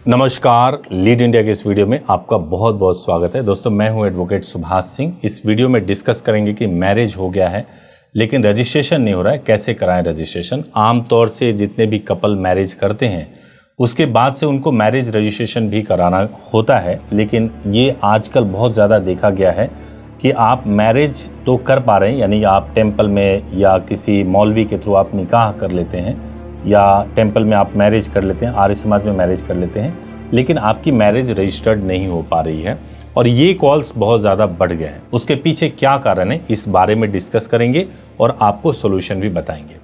नमस्कार, lead India के इस वीडियो में आपका बहुत बहुत स्वागत है। दोस्तों, मैं हूं एडवोकेट सुभाष सिंह। इस वीडियो में डिस्कस करेंगे कि मैरिज हो गया है लेकिन रजिस्ट्रेशन नहीं हो रहा है, कैसे कराएं रजिस्ट्रेशन। आमतौर से जितने भी कपल मैरिज करते हैं उसके बाद से उनको मैरिज रजिस्ट्रेशन भी कराना होता है, लेकिन ये आजकल बहुत ज़्यादा देखा गया है कि आप मैरिज तो कर पा रहे हैं, यानी आप टेम्पल में या किसी मौलवी के थ्रू आप निकाह कर लेते हैं या टेम्पल में आप मैरिज कर लेते हैं, आर्य समाज में मैरिज कर लेते हैं, लेकिन आपकी मैरिज रजिस्टर्ड नहीं हो पा रही है और ये कॉल्स बहुत ज़्यादा बढ़ गए हैं। उसके पीछे क्या कारण है, इस बारे में डिस्कस करेंगे और आपको सोल्यूशन भी बताएंगे।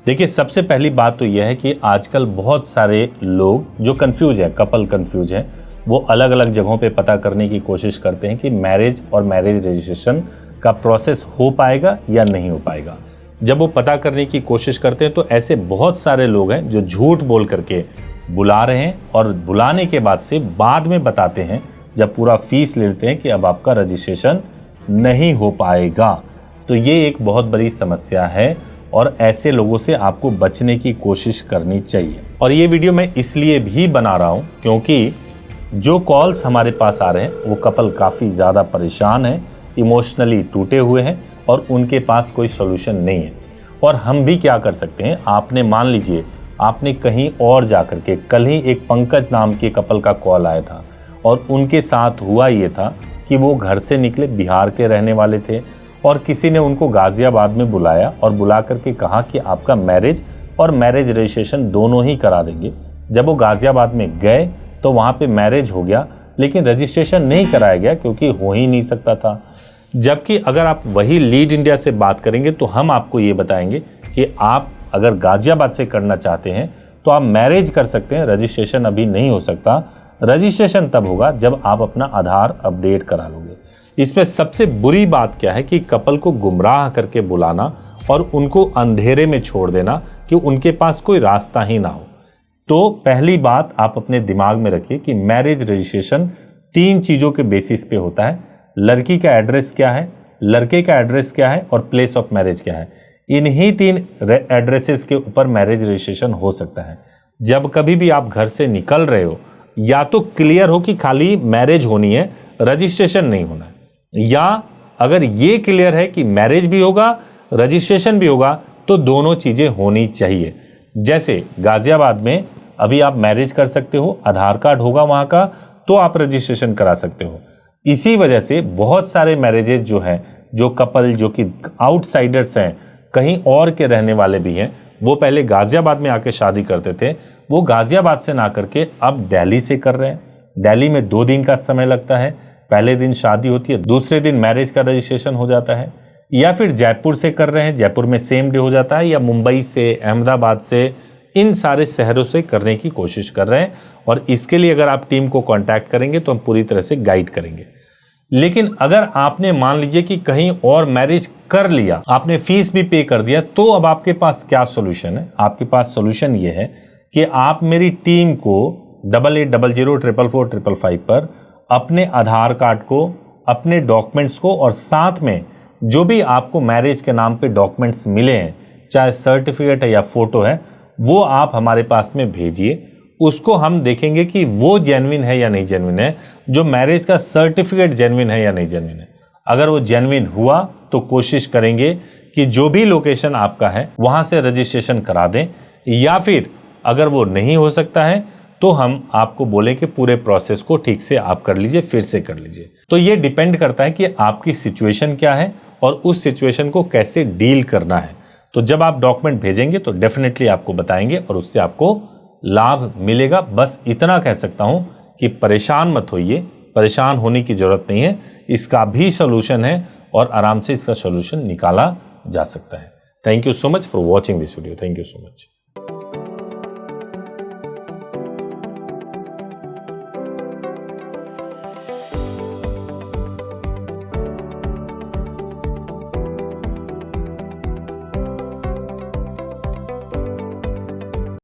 देखिए, सबसे पहली बात तो यह है कि आजकल बहुत सारे लोग जो कंफ्यूज हैं, कपल कंफ्यूज हैं, वो अलग अलग जगहों पे पता करने की कोशिश करते हैं कि मैरिज और मैरिज रजिस्ट्रेशन का प्रोसेस हो पाएगा या नहीं हो पाएगा। जब वो पता करने की कोशिश करते हैं तो ऐसे बहुत सारे लोग हैं जो झूठ बोल करके बुला रहे हैं और बुलाने के बाद से बाद में बताते हैं, जब पूरा फीस लेते हैं, कि अब आपका रजिस्ट्रेशन नहीं हो पाएगा। तो ये एक बहुत बड़ी समस्या है और ऐसे लोगों से आपको बचने की कोशिश करनी चाहिए। और ये वीडियो मैं इसलिए भी बना रहा हूँ क्योंकि जो कॉल्स हमारे पास आ रहे हैं वो कपल काफ़ी ज़्यादा परेशान हैं, इमोशनली टूटे हुए हैं और उनके पास कोई सोल्यूशन नहीं है। और हम भी क्या कर सकते हैं, आपने मान लीजिए आपने कहीं और जा कर के, कल ही एक पंकज नाम के कपल का कॉल आया था और उनके साथ हुआ ये था कि वो घर से निकले, बिहार के रहने वाले थे और किसी ने उनको गाज़ियाबाद में बुलाया और बुला करके कहा कि आपका मैरिज और मैरिज रजिस्ट्रेशन दोनों ही करा देंगे। जब वो गाज़ियाबाद में गए तो वहाँ पे मैरिज हो गया लेकिन रजिस्ट्रेशन नहीं कराया गया क्योंकि हो ही नहीं सकता था। जबकि अगर आप वही लीड इंडिया से बात करेंगे तो हम आपको ये बताएंगे कि आप अगर गाज़ियाबाद से करना चाहते हैं तो आप मैरिज कर सकते हैं, रजिस्ट्रेशन अभी नहीं हो सकता। रजिस्ट्रेशन तब होगा जब आप अपना आधार अपडेट करा लोगे। इसमें सबसे बुरी बात क्या है कि कपल को गुमराह करके बुलाना और उनको अंधेरे में छोड़ देना कि उनके पास कोई रास्ता ही ना हो। तो पहली बात आप अपने दिमाग में रखिए कि मैरिज रजिस्ट्रेशन 3 चीज़ों के बेसिस पे होता है। लड़की का एड्रेस क्या है, लड़के का एड्रेस क्या है और प्लेस ऑफ मैरिज क्या है। इन्हीं 3 एड्रेसेस के ऊपर मैरिज रजिस्ट्रेशन हो सकता है। जब कभी भी आप घर से निकल रहे हो, या तो क्लियर हो कि खाली मैरिज होनी है, रजिस्ट्रेशन नहीं होना है, या अगर ये क्लियर है कि मैरिज भी होगा रजिस्ट्रेशन भी होगा तो दोनों चीज़ें होनी चाहिए। जैसे गाज़ियाबाद में अभी आप मैरिज कर सकते हो, आधार कार्ड होगा वहाँ का तो आप रजिस्ट्रेशन करा सकते हो। इसी वजह से बहुत सारे मैरिजेज जो हैं, जो कपल जो कि आउटसाइडर्स हैं, कहीं और के रहने वाले भी हैं, वो पहले गाज़ियाबाद में आके शादी करते थे, वो गाज़ियाबाद से ना करके अब दिल्ली से कर रहे हैं। दिल्ली में 2 दिन का समय लगता है, पहले दिन शादी होती है, दूसरे दिन मैरिज का रजिस्ट्रेशन हो जाता है। या फिर जयपुर से कर रहे हैं, जयपुर में सेम डे हो जाता है, या मुंबई से, अहमदाबाद से, इन सारे शहरों से करने की कोशिश कर रहे हैं। और इसके लिए अगर आप टीम को कांटेक्ट करेंगे तो हम पूरी तरह से गाइड करेंगे। लेकिन अगर आपने मान लीजिए कि कहीं और मैरिज कर लिया, आपने फीस भी पे कर दिया, तो अब आपके पास क्या सोल्यूशन है? आपके पास सोल्यूशन ये है कि आप मेरी टीम को 8800444555 पर अपने आधार कार्ड को, अपने डॉक्यूमेंट्स को और साथ में जो भी आपको मैरिज के नाम पे डॉक्यूमेंट्स मिले हैं, चाहे सर्टिफिकेट है या फोटो है, वो आप हमारे पास में भेजिए। उसको हम देखेंगे कि वो जेन्युइन है या नहीं जेन्युइन है, जो मैरिज का सर्टिफिकेट जेन्युइन है या नहीं जेन्युइन है। अगर वो जेन्युइन हुआ तो कोशिश करेंगे कि जो भी लोकेशन आपका है वहाँ से रजिस्ट्रेशन करा दें, या फिर अगर वो नहीं हो सकता है तो हम आपको बोले कि पूरे प्रोसेस को ठीक से आप कर लीजिए, फिर से कर लीजिए। तो ये डिपेंड करता है कि आपकी सिचुएशन क्या है और उस सिचुएशन को कैसे डील करना है। तो जब आप डॉक्यूमेंट भेजेंगे तो डेफिनेटली आपको बताएंगे और उससे आपको लाभ मिलेगा। बस इतना कह सकता हूं कि परेशान मत होइए, परेशान होने की जरूरत नहीं है, इसका भी सोल्यूशन है और आराम से इसका सोल्यूशन निकाला जा सकता है। Thank you so much for watching this video. Thank you so much.